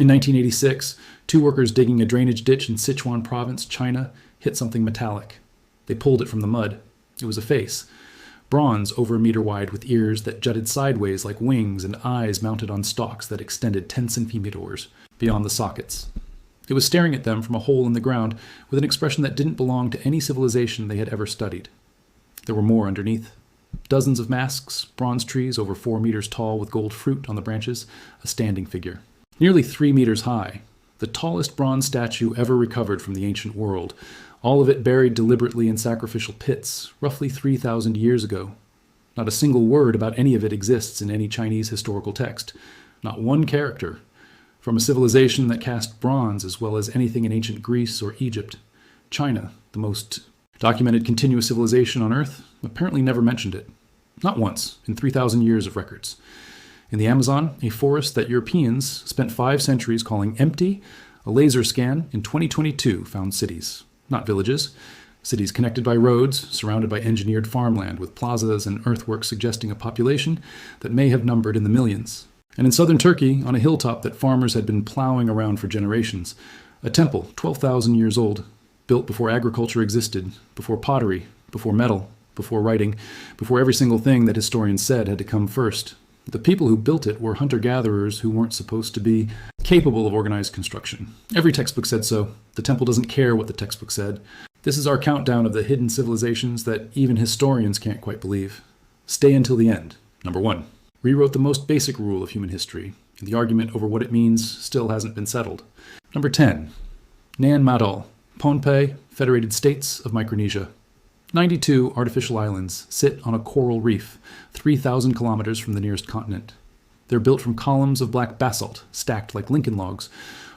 In 1986, two workers digging a drainage ditch in Sichuan province, China, hit something metallic. They pulled it from the mud. It was a face. Bronze over a meter wide with ears that jutted sideways like wings and eyes mounted on stalks that extended 10 centimeters beyond the sockets. It was staring at them from a hole in the ground with an expression that didn't belong to any civilization they had ever studied. There were more underneath. Dozens of masks, bronze trees over 4 meters tall with gold fruit on the branches, a standing figure. Nearly 3 meters high, the tallest bronze statue ever recovered from the ancient world, all of it buried deliberately in sacrificial pits, roughly 3,000 years ago. Not a single word about any of it exists in any Chinese historical text. Not one character. From a civilization that cast bronze as well as anything in ancient Greece or Egypt. China, the most documented continuous civilization on Earth, apparently never mentioned it. Not once in 3,000 years of records. In the Amazon, a forest that Europeans spent 5 centuries calling empty, a laser scan in 2022 found cities. Not villages. Cities connected by roads, surrounded by engineered farmland with plazas and earthworks suggesting a population that may have numbered in the millions. And in southern Turkey, on a hilltop that farmers had been plowing around for generations, a temple 12,000 years old, built before agriculture existed, before pottery, before metal, before writing, before every single thing that historians said had to come first. The people who built it were hunter-gatherers who weren't supposed to be capable of organized construction. Every textbook said so. The temple doesn't care what the textbook said. This is our countdown of the hidden civilizations that even historians can't quite believe. Stay until the end. Number 1. Rewrote the most basic rule of human history, and the argument over what it means still hasn't been settled. Number 10. Nan Madol, Pohnpei, Federated States of Micronesia. 92 artificial islands sit on a coral reef, 3,000 kilometers from the nearest continent. They're built from columns of black basalt, stacked like Lincoln logs,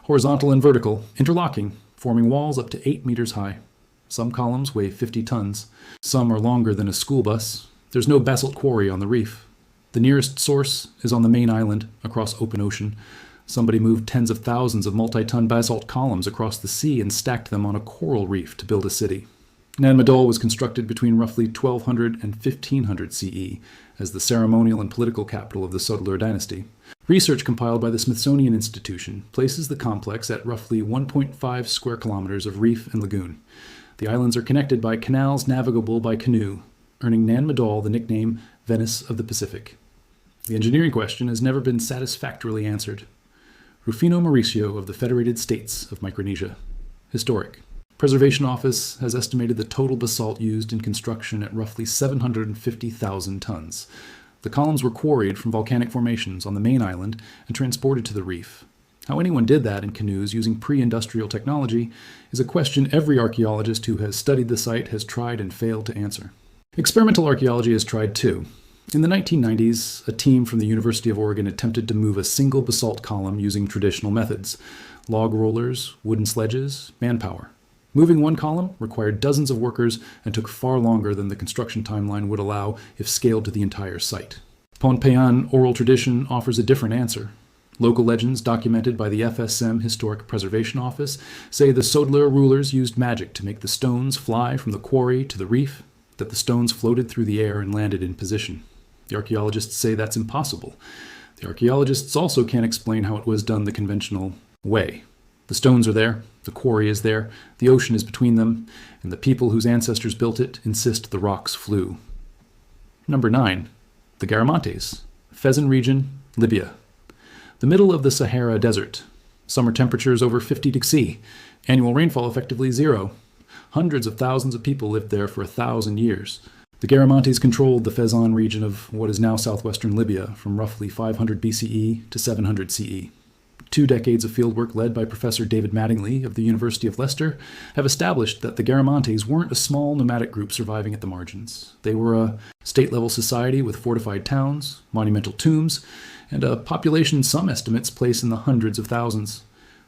horizontal and vertical, interlocking, forming walls up to 8 meters high. Some columns weigh 50 tons. Some are longer than a school bus. There's no basalt quarry on the reef. The nearest source is on the main island, across open ocean. Somebody moved tens of thousands of multi-ton basalt columns across the sea and stacked them on a coral reef to build a city. Nan Madol was constructed between roughly 1200 and 1500 CE as the ceremonial and political capital of the Sodalur dynasty. Research compiled by the Smithsonian Institution places the complex at roughly 1.5 square kilometers of reef and lagoon. The islands are connected by canals navigable by canoe, earning Nan Madol the nickname Venice of the Pacific. The engineering question has never been satisfactorily answered. Rufino Mauricio of the Federated States of Micronesia. Historic. Preservation Office has estimated the total basalt used in construction at roughly 750,000 tons. The columns were quarried from volcanic formations on the main island and transported to the reef. How anyone did that in canoes using pre-industrial technology is a question every archaeologist who has studied the site has tried and failed to answer. Experimental archaeology has tried too. In the 1990s, a team from the University of Oregon attempted to move a single basalt column using traditional methods: log rollers, wooden sledges, manpower. Moving one column required dozens of workers and took far longer than the construction timeline would allow if scaled to the entire site. Pohnpeian oral tradition offers a different answer. Local legends documented by the FSM Historic Preservation Office say the Sodalur rulers used magic to make the stones fly from the quarry to the reef, that the stones floated through the air and landed in position. The archaeologists say that's impossible. The archaeologists also can't explain how it was done the conventional way. The stones are there, the quarry is there, the ocean is between them, and the people whose ancestors built it insist the rocks flew. Number 9. The Garamantes, Fezzan region, Libya. The middle of the Sahara Desert. Summer temperatures over 50 C. Annual rainfall effectively 0. Hundreds of thousands of people lived there for 1,000 years. The Garamantes controlled the Fezzan region of what is now southwestern Libya from roughly 500 BCE to 700 CE. 2 decades of fieldwork led by Professor David Mattingly of the University of Leicester have established that the Garamantes weren't a small nomadic group surviving at the margins. They were a state-level society with fortified towns, monumental tombs, and a population some estimates place in the hundreds of thousands.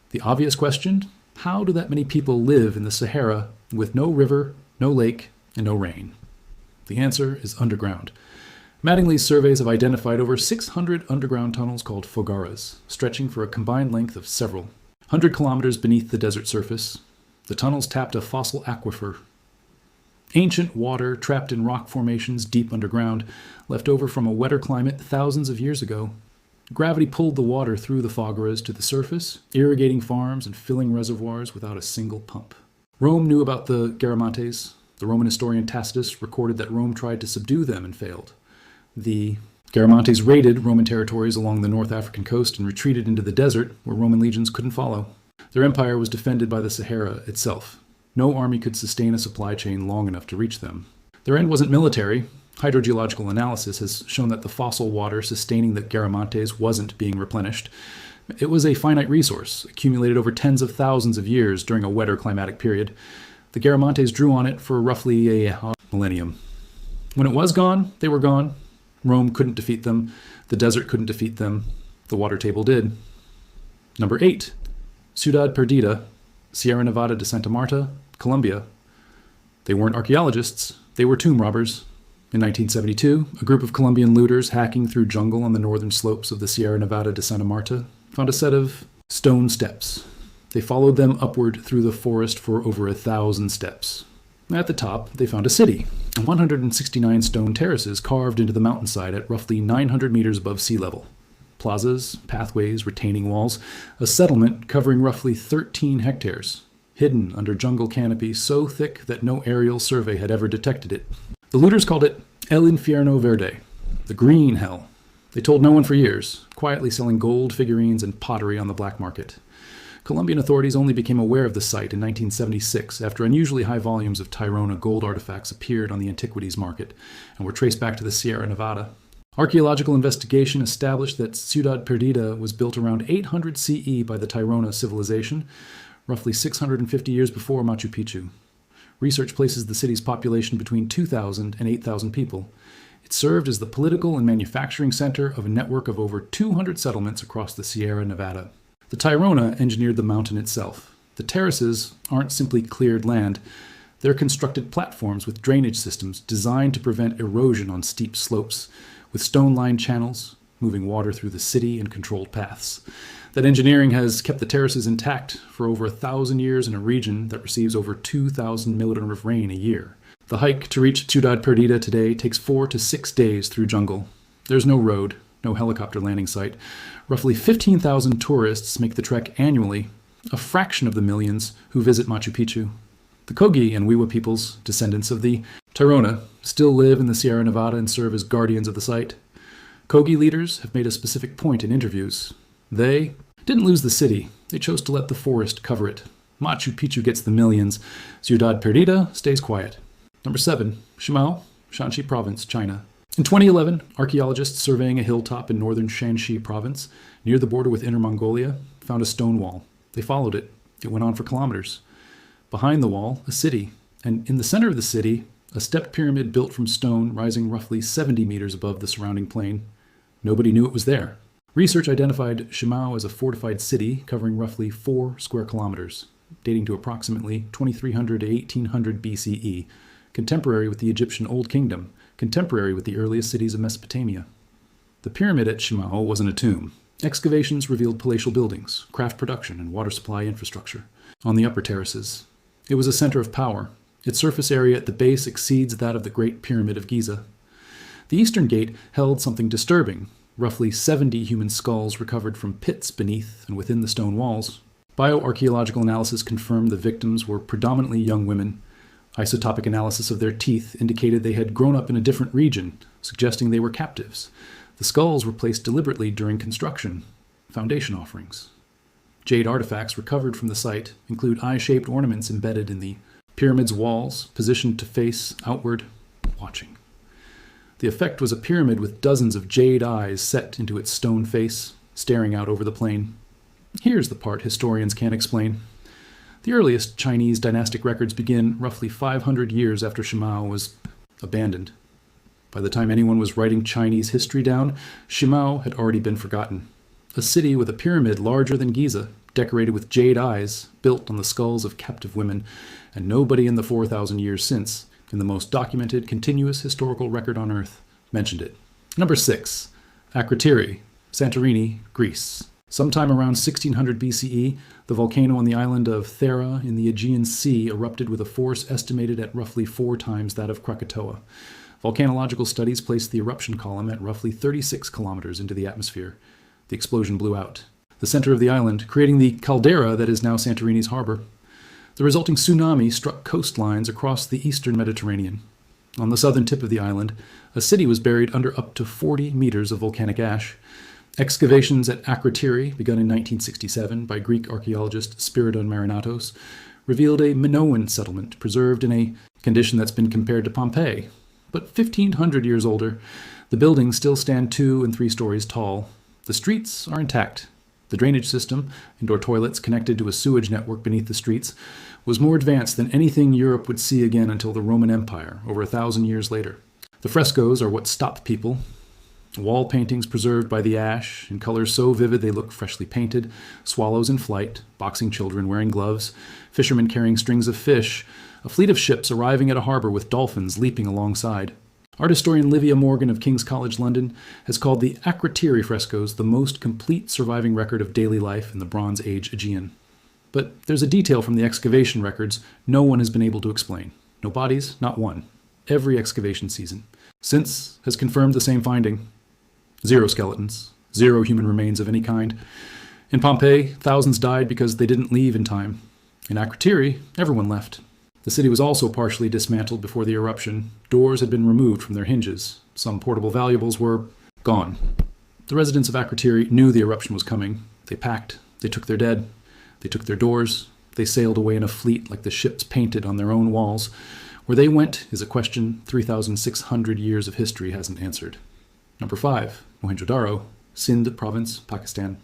The obvious question: how do that many people live in the Sahara with no river, no lake, and no rain? The answer is underground. Mattingly's surveys have identified over 600 underground tunnels called fogaras, stretching for a combined length of several 100 kilometers beneath the desert surface. The tunnels tapped a fossil aquifer. Ancient water trapped in rock formations deep underground, left over from a wetter climate thousands of years ago. Gravity pulled the water through the phagoras to the surface, irrigating farms and filling reservoirs without a single pump. Rome knew about the Garamantes. The Roman historian Tacitus recorded that Rome tried to subdue them and failed. The Garamantes raided Roman territories along the North African coast and retreated into the desert where Roman legions couldn't follow. Their empire was defended by the Sahara itself. No army could sustain a supply chain long enough to reach them. Their end wasn't military. Hydrogeological analysis has shown that the fossil water sustaining the Garamantes wasn't being replenished. It was a finite resource, accumulated over tens of thousands of years during a wetter climatic period. The Garamantes drew on it for roughly a millennium. When it was gone, they were gone. Rome couldn't defeat them. The desert couldn't defeat them. The water table did. Number 8. Ciudad Perdida, Sierra Nevada de Santa Marta, Colombia. They weren't archaeologists. They were tomb robbers. In 1972, a group of Colombian looters hacking through jungle on the northern slopes of the Sierra Nevada de Santa Marta found a set of stone steps. They followed them upward through the forest for over 1,000 steps. At the top, they found a city, 169 stone terraces carved into the mountainside at roughly 900 meters above sea level. Plazas, pathways, retaining walls, a settlement covering roughly 13 hectares, hidden under jungle canopy so thick that no aerial survey had ever detected it. The looters called it El Infierno Verde, the green hell. They told no one for years, quietly selling gold figurines and pottery on the black market. Colombian authorities only became aware of the site in 1976 after unusually high volumes of Tirona gold artifacts appeared on the antiquities market and were traced back to the Sierra Nevada. Archaeological investigation established that Ciudad Perdida was built around 800 CE by the Tirona civilization, roughly 650 years before Machu Picchu. Research places the city's population between 2,000 and 8,000 people. It served as the political and manufacturing center of a network of over 200 settlements across the Sierra Nevada. The Tirona engineered the mountain itself. The terraces aren't simply cleared land. They're constructed platforms with drainage systems designed to prevent erosion on steep slopes, with stone-lined channels, moving water through the city in controlled paths. That engineering has kept the terraces intact for over 1,000 years in a region that receives over 2,000 millimeters of rain a year. The hike to reach Ciudad Perdida today takes 4 to 6 days through jungle. There's no road, no helicopter landing site. Roughly 15,000 tourists make the trek annually, a fraction of the millions who visit Machu Picchu. The Kogi and Wiwa peoples, descendants of the Tirona, still live in the Sierra Nevada and serve as guardians of the site. Kogi leaders have made a specific point in interviews. They didn't lose the city. They chose to let the forest cover it. Machu Picchu gets the millions. Ciudad Perdida stays quiet. Number 7. Shimao, Shanxi Province, China. In 2011, archaeologists surveying a hilltop in northern Shanxi Province, near the border with Inner Mongolia, found a stone wall. They followed it. It went on for kilometers. Behind the wall, a city. And in the center of the city, a stepped pyramid built from stone rising roughly 70 meters above the surrounding plain. Nobody knew it was there. Research identified Shimao as a fortified city covering roughly 4 square kilometers, dating to approximately 2300 to 1800 BCE, contemporary with the Egyptian Old Kingdom, contemporary with the earliest cities of Mesopotamia. The pyramid at Shimao wasn't a tomb. Excavations revealed palatial buildings, craft production, and water supply infrastructure. On the upper terraces, it was a center of power. Its surface area at the base exceeds that of the Great Pyramid of Giza. The eastern gate held something disturbing. Roughly 70 human skulls recovered from pits beneath and within the stone walls. Bioarchaeological analysis confirmed the victims were predominantly young women. Isotopic analysis of their teeth indicated they had grown up in a different region, suggesting they were captives. The skulls were placed deliberately during construction, foundation offerings. Jade artifacts recovered from the site include eye-shaped ornaments embedded in the pyramid's walls, positioned to face outward, watching. The effect was a pyramid with dozens of jade eyes set into its stone face, staring out over the plain. Here's the part historians can't explain. The earliest Chinese dynastic records begin roughly 500 years after Shimao was abandoned. By the time anyone was writing Chinese history down, Shimao had already been forgotten. A city with a pyramid larger than Giza, decorated with jade eyes, built on the skulls of captive women, and nobody in the 4,000 years since, in the most documented continuous historical record on Earth, mentioned it. Number 6. Akrotiri, Santorini, Greece. Sometime around 1600 BCE, the volcano on the island of Thera in the Aegean Sea erupted with a force estimated at roughly 4 times that of Krakatoa. Volcanological studies placed the eruption column at roughly 36 kilometers into the atmosphere. The explosion blew out the center of the island, creating the caldera that is now Santorini's harbor. The resulting tsunami struck coastlines across the eastern Mediterranean. On the southern tip of the island, a city was buried under up to 40 meters of volcanic ash. Excavations at Akrotiri, begun in 1967 by Greek archaeologist Spiridon Marinatos, revealed a Minoan settlement preserved in a condition that's been compared to Pompeii. But 1,500 years older, the buildings still stand 2 and 3 stories tall. The streets are intact. The drainage system, indoor toilets connected to a sewage network beneath the streets, was more advanced than anything Europe would see again until the Roman Empire, over 1,000 years later. The frescoes are what stop people. Wall paintings preserved by the ash, in colors so vivid they look freshly painted, swallows in flight, boxing children wearing gloves, fishermen carrying strings of fish, a fleet of ships arriving at a harbor with dolphins leaping alongside. Art historian Livia Morgan of King's College London has called the Akrotiri frescoes the most complete surviving record of daily life in the Bronze Age Aegean. But there's a detail from the excavation records no one has been able to explain. No bodies, not one. Every excavation season since has confirmed the same finding. 0 skeletons, 0 human remains of any kind. In Pompeii, thousands died because they didn't leave in time. In Akrotiri, everyone left. The city was also partially dismantled before the eruption. Doors had been removed from their hinges. Some portable valuables were gone. The residents of Akrotiri knew the eruption was coming. They packed. They took their dead. They took their doors. They sailed away in a fleet like the ships painted on their own walls. Where they went is a question 3,600 years of history hasn't answered. Number 5, Mohenjo-Daro, Sindh province, Pakistan.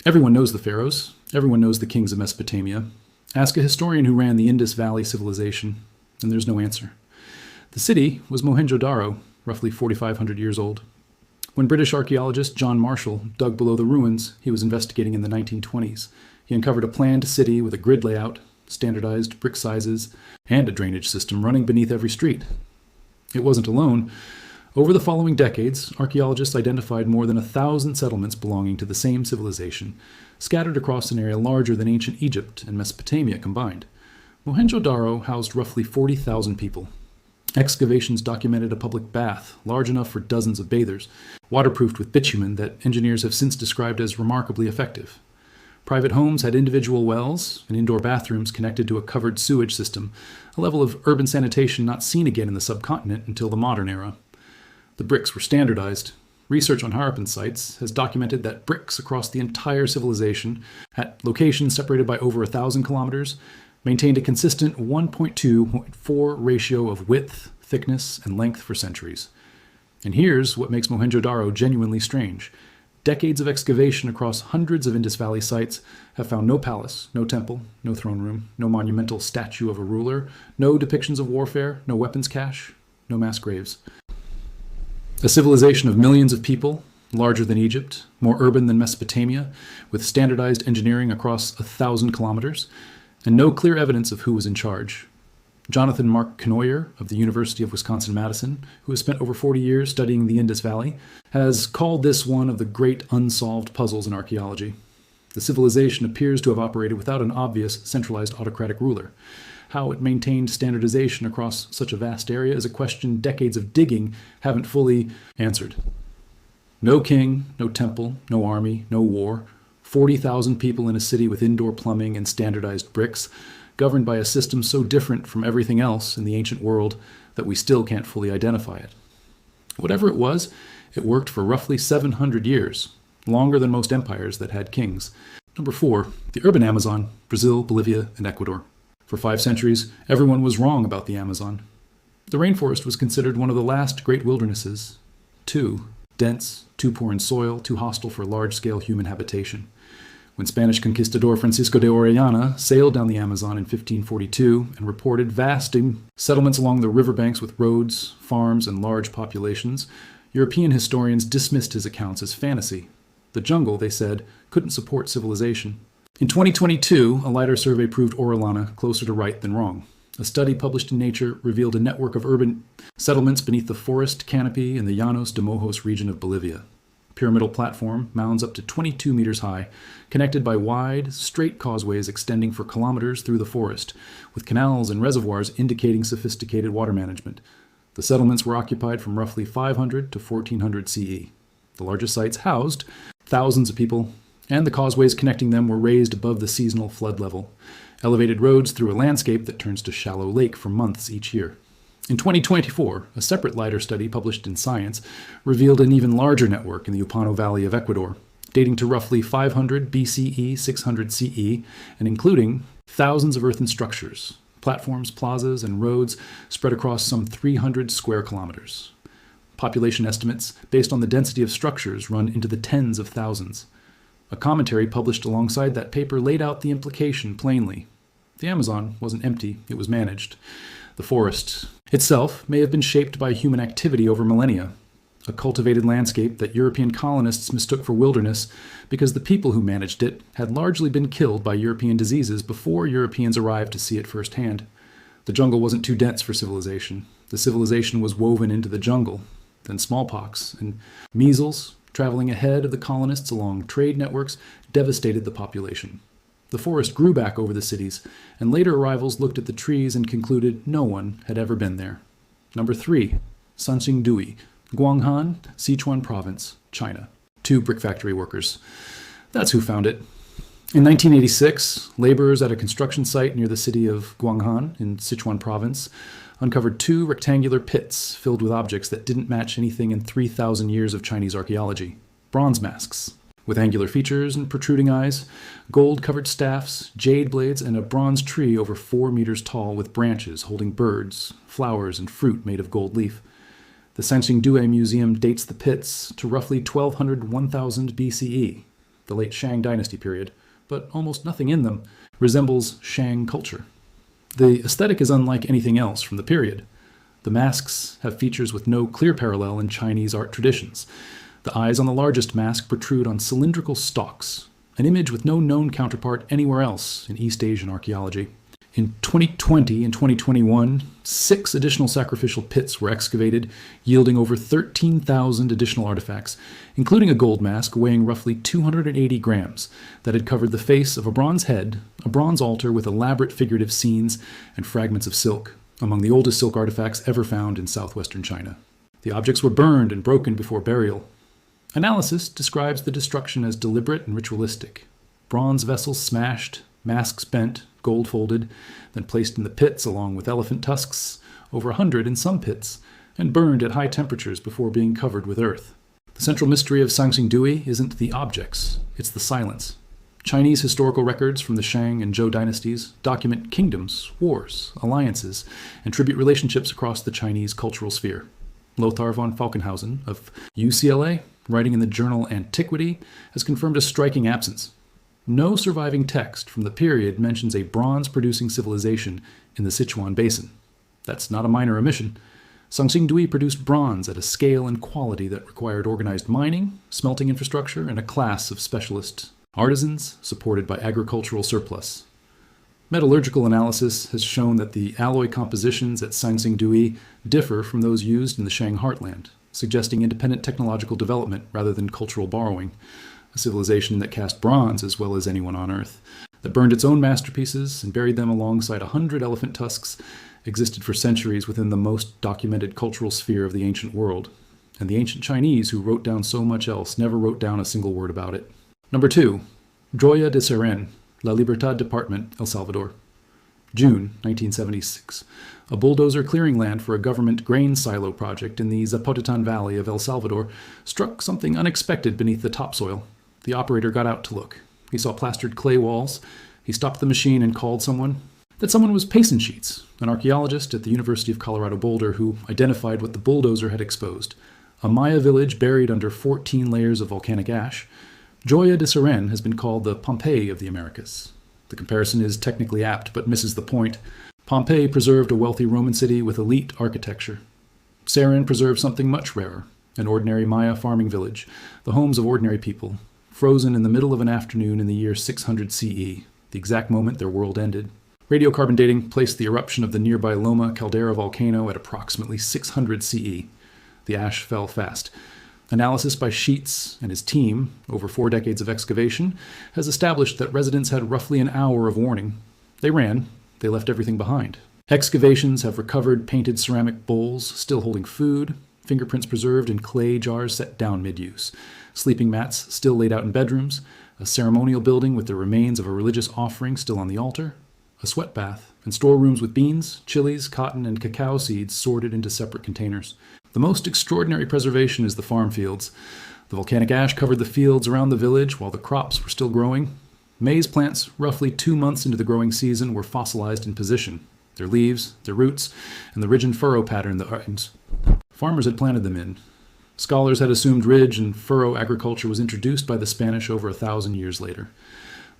Everyone knows the pharaohs. Everyone knows the kings of Mesopotamia. Ask a historian who ran the Indus Valley civilization, and there's no answer. The city was Mohenjo-Daro, roughly 4,500 years old. When British archaeologist John Marshall dug below the ruins he was investigating in the 1920s, he uncovered a planned city with a grid layout, standardized brick sizes, and a drainage system running beneath every street. It wasn't alone. Over the following decades, archaeologists identified more than 1,000 settlements belonging to the same civilization, scattered across an area larger than ancient Egypt and Mesopotamia combined. Mohenjo-Daro housed roughly 40,000 people. Excavations documented a public bath, large enough for dozens of bathers, waterproofed with bitumen that engineers have since described as remarkably effective. Private homes had individual wells and indoor bathrooms connected to a covered sewage system, a level of urban sanitation not seen again in the subcontinent until the modern era. The bricks were standardized. Research on Harappan sites has documented that bricks across the entire civilization, at locations separated by over 1,000 kilometers, maintained a consistent 1.2.4 ratio of width, thickness, and length for centuries. And here's what makes Mohenjo-Daro genuinely strange. Decades of excavation across hundreds of Indus Valley sites have found no palace, no temple, no throne room, no monumental statue of a ruler, no depictions of warfare, no weapons cache, no mass graves. A civilization of millions of people, larger than Egypt, more urban than Mesopotamia, with standardized engineering across 1,000 kilometers, and no clear evidence of who was in charge. Jonathan Mark Knoyer of the University of Wisconsin-Madison, who has spent over 40 years studying the Indus Valley, has called this one of the great unsolved puzzles in archaeology. The civilization appears to have operated without an obvious centralized autocratic ruler. How it maintained standardization across such a vast area is a question decades of digging haven't fully answered. No king, no temple, no army, no war, 40,000 people in a city with indoor plumbing and standardized bricks, governed by a system so different from everything else in the ancient world that we still can't fully identify it. Whatever it was, it worked for roughly 700 years, longer than most empires that had kings. Number 4, the urban Amazon, Brazil, Bolivia, and Ecuador. For 5 centuries, everyone was wrong about the Amazon. The rainforest was considered one of the last great wildernesses. Too dense, too poor in soil, too hostile for large-scale human habitation. When Spanish conquistador Francisco de Orellana sailed down the Amazon in 1542 and reported vast settlements along the riverbanks with roads, farms, and large populations, European historians dismissed his accounts as fantasy. The jungle, they said, couldn't support civilization. In 2022, a LiDAR survey proved Orellana closer to right than wrong. A study published in Nature revealed a network of urban settlements beneath the forest canopy in the Llanos de Mojos region of Bolivia. Pyramidal platform, mounds up to 22 meters high, connected by wide, straight causeways extending for kilometers through the forest, with canals and reservoirs indicating sophisticated water management. The settlements were occupied from roughly 500 to 1400 CE. The largest sites housed thousands of people, and the causeways connecting them were raised above the seasonal flood level, elevated roads through a landscape that turns to shallow lake for months each year. In 2024, a separate LiDAR study published in Science revealed an even larger network in the Upano Valley of Ecuador, dating to roughly 500 BCE, 600 CE, and including thousands of earthen structures, platforms, plazas, and roads spread across some 300 square kilometers. Population estimates based on the density of structures run into the tens of thousands. A commentary published alongside that paper laid out the implication plainly. The Amazon wasn't empty, it was managed. The forest itself may have been shaped by human activity over millennia, a cultivated landscape that European colonists mistook for wilderness because the people who managed it had largely been killed by European diseases before Europeans arrived to see it firsthand. The jungle wasn't too dense for civilization. The civilization was woven into the jungle. Then smallpox and measles, traveling ahead of the colonists along trade networks, devastated the population. The forest grew back over the cities, and later arrivals looked at the trees and concluded no one had ever been there. Number 3, Sanxingdui, Guanghan, Sichuan Province, China. 2 brick factory workers. That's who found it. In 1986, laborers at a construction site near the city of Guanghan in Sichuan Province uncovered 2 rectangular pits filled with objects that didn't match anything in 3,000 years of Chinese archaeology. Bronze masks, with angular features and protruding eyes, gold-covered staffs, jade blades, and a bronze tree over 4 meters tall with branches holding birds, flowers, and fruit made of gold leaf. The Sanxingdui Museum dates the pits to roughly 1200-1000 BCE, the late Shang dynasty period, but almost nothing in them resembles Shang culture. The aesthetic is unlike anything else from the period. The masks have features with no clear parallel in Chinese art traditions. The eyes on the largest mask protrude on cylindrical stalks, an image with no known counterpart anywhere else in East Asian archaeology. In 2020 and 2021, 6 additional sacrificial pits were excavated, yielding over 13,000 additional artifacts, including a gold mask weighing roughly 280 grams that had covered the face of a bronze head, a bronze altar with elaborate figurative scenes, and fragments of silk, among the oldest silk artifacts ever found in southwestern China. The objects were burned and broken before burial. Analysis describes the destruction as deliberate and ritualistic. Bronze vessels smashed, masks bent, gold folded, then placed in the pits along with elephant tusks, over 100 in some pits, and burned at high temperatures before being covered with earth. The central mystery of Sanxingdui isn't the objects, it's the silence. Chinese historical records from the Shang and Zhou dynasties document kingdoms, wars, alliances, and tribute relationships across the Chinese cultural sphere. Lothar von Falkenhausen of UCLA, writing in the journal Antiquity, has confirmed a striking absence. No surviving text from the period mentions a bronze-producing civilization in the Sichuan Basin. That's not a minor omission. Sanxingdui produced bronze at a scale and quality that required organized mining, smelting infrastructure, and a class of specialist artisans supported by agricultural surplus. Metallurgical analysis has shown that the alloy compositions at Sanxingdui differ from those used in the Shang heartland, suggesting independent technological development rather than cultural borrowing. A civilization that cast bronze as well as anyone on Earth, that burned its own masterpieces and buried them alongside 100 elephant tusks, existed for centuries within the most documented cultural sphere of the ancient world. And the ancient Chinese, who wrote down so much else, never wrote down a single word about it. Number 2, Joya de Seren, La Libertad Department, El Salvador. June 1976. A bulldozer clearing land for a government grain silo project in the Zapotitan Valley of El Salvador struck something unexpected beneath the topsoil. The operator got out to look. He saw plastered clay walls. He stopped the machine and called someone. That someone was Payson Sheets, an archaeologist at the University of Colorado Boulder who identified what the bulldozer had exposed: a Maya village buried under 14 layers of volcanic ash. Joya de Seren has been called the Pompeii of the Americas. The comparison is technically apt, but misses the point. Pompeii preserved a wealthy Roman city with elite architecture. Seren preserved something much rarer, an ordinary Maya farming village, the homes of ordinary people, frozen in the middle of an afternoon in the year 600 CE, the exact moment their world ended. Radiocarbon dating placed the eruption of the nearby Loma Caldera volcano at approximately 600 CE. The ash fell fast. Analysis by Sheets and his team, over 4 decades of excavation, has established that residents had roughly an hour of warning. They ran. They left everything behind. Excavations have recovered painted ceramic bowls still holding food, fingerprints preserved in clay jars set down mid-use, sleeping mats still laid out in bedrooms, a ceremonial building with the remains of a religious offering still on the altar, a sweat bath, and storerooms with beans, chilies, cotton, and cacao seeds sorted into separate containers. The most extraordinary preservation is the farm fields. The volcanic ash covered the fields around the village while the crops were still growing. Maize plants, roughly 2 months into the growing season, were fossilized in position. Their leaves, their roots, and the ridge and furrow pattern that farmers had planted them in. Scholars had assumed ridge and furrow agriculture was introduced by the Spanish over 1,000 years later.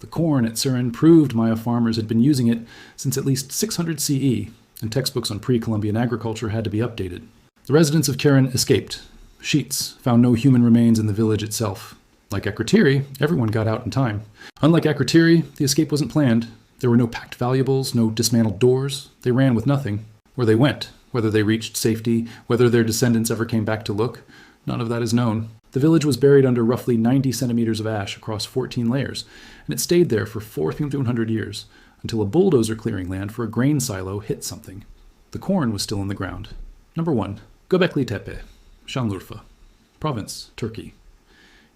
The corn at Surin proved Maya farmers had been using it since at least 600 CE, and textbooks on pre-Columbian agriculture had to be updated. The residents of Keren escaped. Sheets found no human remains in the village itself. Like Akrotiri, everyone got out in time. Unlike Akrotiri, the escape wasn't planned. There were no packed valuables, no dismantled doors. They ran with nothing. Where they went, whether they reached safety, whether their descendants ever came back to look, none of that is known. The village was buried under roughly 90 centimeters of ash across 14 layers, and it stayed there for 400 years, until a bulldozer clearing land for a grain silo hit something. The corn was still in the ground. Number 1. Göbekli Tepe, Şanlıurfa, Province, Turkey.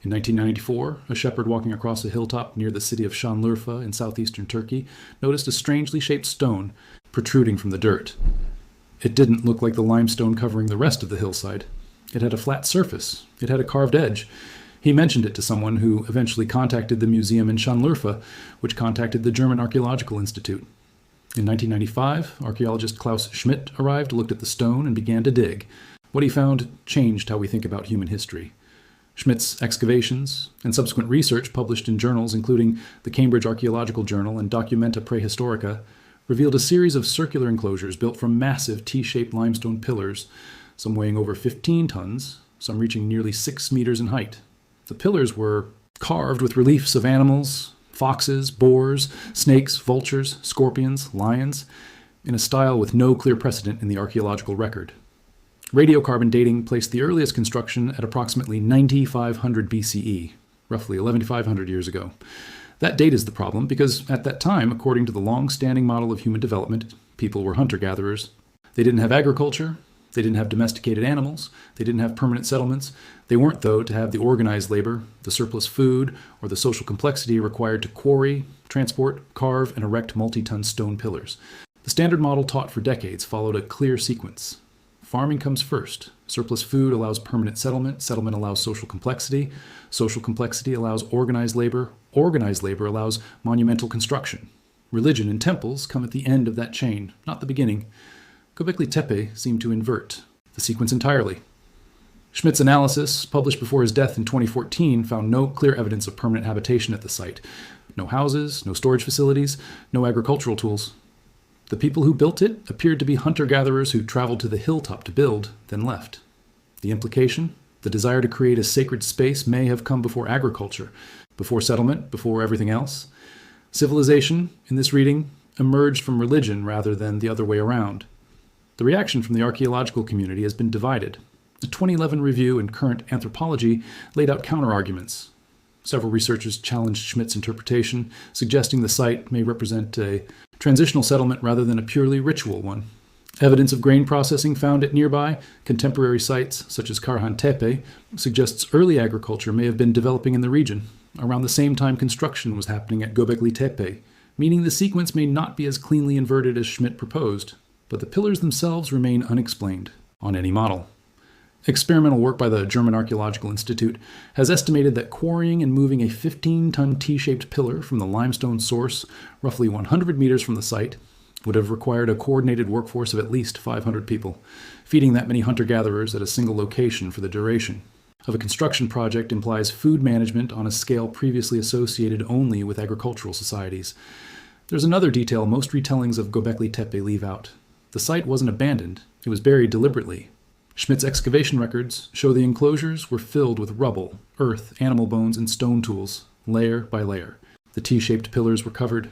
In 1994, a shepherd walking across a hilltop near the city of Şanlıurfa in southeastern Turkey noticed a strangely shaped stone protruding from the dirt. It didn't look like the limestone covering the rest of the hillside. It had a flat surface. It had a carved edge. He mentioned it to someone who eventually contacted the museum in Şanlıurfa, which contacted the German Archaeological Institute. In 1995, archaeologist Klaus Schmidt arrived, looked at the stone, and began to dig. What he found changed how we think about human history. Schmidt's excavations and subsequent research published in journals including the Cambridge Archaeological Journal and Documenta Prehistorica revealed a series of circular enclosures built from massive T-shaped limestone pillars, some weighing over 15 tons, some reaching nearly 6 meters in height. The pillars were carved with reliefs of animals, foxes, boars, snakes, vultures, scorpions, lions, in a style with no clear precedent in the archaeological record. Radiocarbon dating placed the earliest construction at approximately 9500 BCE, roughly 11,500 years ago. That date is the problem because at that time, according to the long-standing model of human development, people were hunter-gatherers. They didn't have agriculture, they didn't have domesticated animals, they didn't have permanent settlements. They weren't, though, to have the organized labor, the surplus food, or the social complexity required to quarry, transport, carve, and erect multi-ton stone pillars. The standard model taught for decades followed a clear sequence. Farming comes first. Surplus food allows permanent settlement. Settlement allows social complexity. Social complexity allows organized labor. Organized labor allows monumental construction. Religion and temples come at the end of that chain, not the beginning. Göbekli Tepe seemed to invert the sequence entirely. Schmidt's analysis, published before his death in 2014, found no clear evidence of permanent habitation at the site. No houses, no storage facilities, no agricultural tools. The people who built it appeared to be hunter-gatherers who traveled to the hilltop to build, then left. The implication? The desire to create a sacred space may have come before agriculture, before settlement, before everything else. Civilization, in this reading, emerged from religion rather than the other way around. The reaction from the archaeological community has been divided. A 2011 review in Current Anthropology laid out counter-arguments. Several researchers challenged Schmidt's interpretation, suggesting the site may represent a transitional settlement rather than a purely ritual one. Evidence of grain processing found at nearby, contemporary sites such as Karhan Tepe, suggests early agriculture may have been developing in the region, around the same time construction was happening at Göbekli Tepe, meaning the sequence may not be as cleanly inverted as Schmidt proposed, but the pillars themselves remain unexplained on any model. Experimental work by the German Archaeological Institute has estimated that quarrying and moving a 15-ton T-shaped pillar from the limestone source, roughly 100 meters from the site, would have required a coordinated workforce of at least 500 people, feeding that many hunter-gatherers at a single location for the duration of a construction project implies food management on a scale previously associated only with agricultural societies. There's another detail most retellings of Göbekli Tepe leave out. The site wasn't abandoned, it was buried deliberately. Schmidt's excavation records show the enclosures were filled with rubble, earth, animal bones, and stone tools, layer by layer. The T-shaped pillars were covered.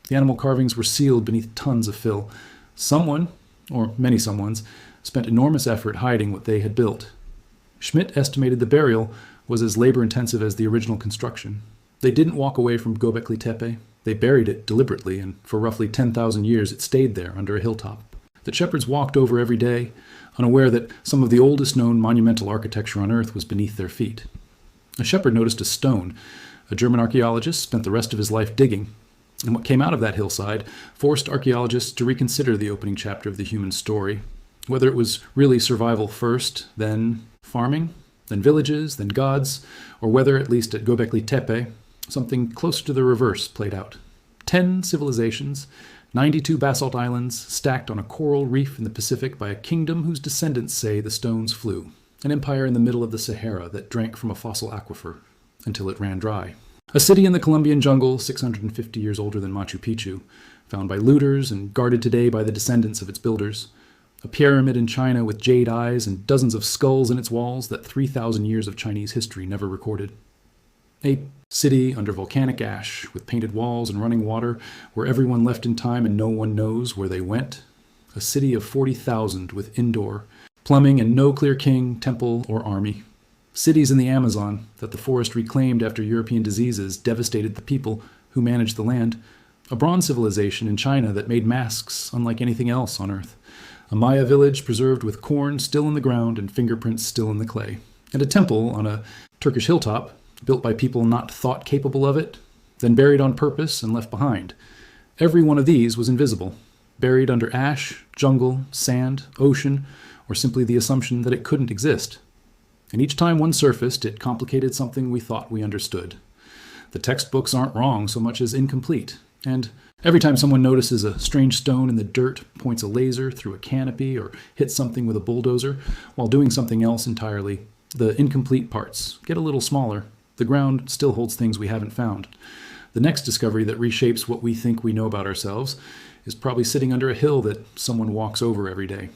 The animal carvings were sealed beneath tons of fill. Someone, or many someones, spent enormous effort hiding what they had built. Schmidt estimated the burial was as labor-intensive as the original construction. They didn't walk away from Göbekli Tepe. They buried it deliberately, and for roughly 10,000 years it stayed there under a hilltop. The shepherds walked over every day, unaware that some of the oldest known monumental architecture on Earth was beneath their feet. A shepherd noticed a stone. A German archaeologist spent the rest of his life digging, and what came out of that hillside forced archaeologists to reconsider the opening chapter of the human story, whether it was really survival first, then farming, then villages, then gods, or whether, at least at Göbekli Tepe, something closer to the reverse played out. 10 civilizations, 92 basalt islands, stacked on a coral reef in the Pacific by a kingdom whose descendants say the stones flew. An empire in the middle of the Sahara that drank from a fossil aquifer until it ran dry. A city in the Colombian jungle, 650 years older than Machu Picchu, found by looters and guarded today by the descendants of its builders. A pyramid in China with jade eyes and dozens of skulls in its walls that 3,000 years of Chinese history never recorded. A city under volcanic ash with painted walls and running water where everyone left in time and no one knows where they went. A city of 40,000 with indoor plumbing and no clear king, temple, or army. Cities in the Amazon that the forest reclaimed after European diseases devastated the people who managed the land. A bronze civilization in China that made masks unlike anything else on Earth. A Maya village preserved with corn still in the ground and fingerprints still in the clay. And a temple on a Turkish hilltop built by people not thought capable of it, then buried on purpose and left behind. Every one of these was invisible, buried under ash, jungle, sand, ocean, or simply the assumption that it couldn't exist. And each time one surfaced, it complicated something we thought we understood. The textbooks aren't wrong so much as incomplete. And every time someone notices a strange stone in the dirt, points a laser through a canopy, or hits something with a bulldozer, while doing something else entirely, the incomplete parts get a little smaller. The ground still holds things we haven't found. The next discovery that reshapes what we think we know about ourselves is probably sitting under a hill that someone walks over every day.